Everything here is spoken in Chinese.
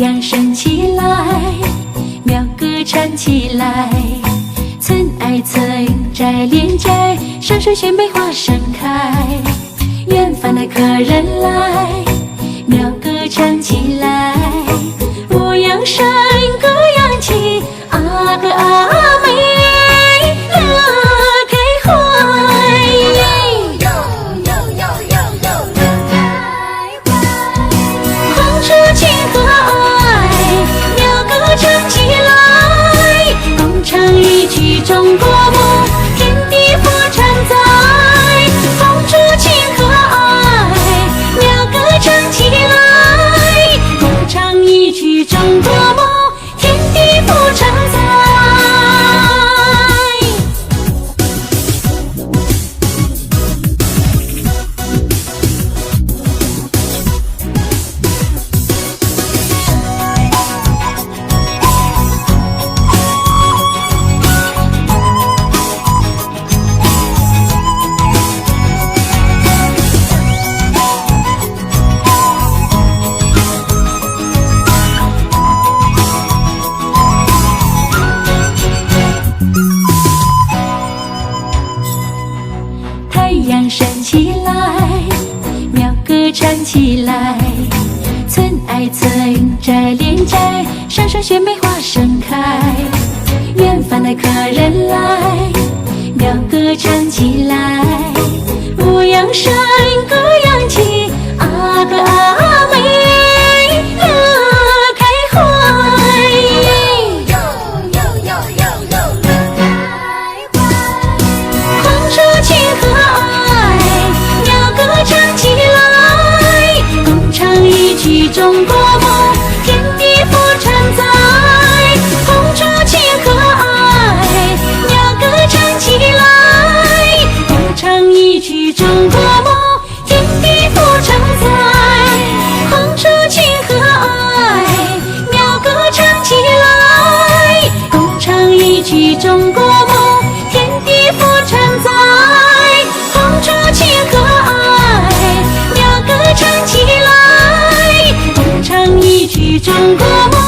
阳升起来，苗歌唱起来，村爱村，寨连寨，山水选美花盛开。远方的客人来，苗歌唱起来，五羊声，歌扬起，阿哥阿妹乐开怀，红烛情和爱，苗歌唱起来，共唱一曲中国梦，天地福常在。红烛情和爱，苗歌唱起来，共唱一曲中国梦，天地福常在。太阳升起来，苗歌唱起来，村爱村，寨连寨，山水选美花盛开。远方的客人来，苗歌唱起来，五羊声，歌扬起，阿哥阿妹乐开怀，红烛情和爱，苗歌唱起来，共唱一曲中国梦，天地福常在。红烛情和爱，苗歌唱起来，共唱一曲中国梦，天地福常在。红烛情和爱，苗歌唱起来，共唱一曲中国梦，天地福常在。红烛情和爱，苗歌唱起来，共唱一曲中国梦。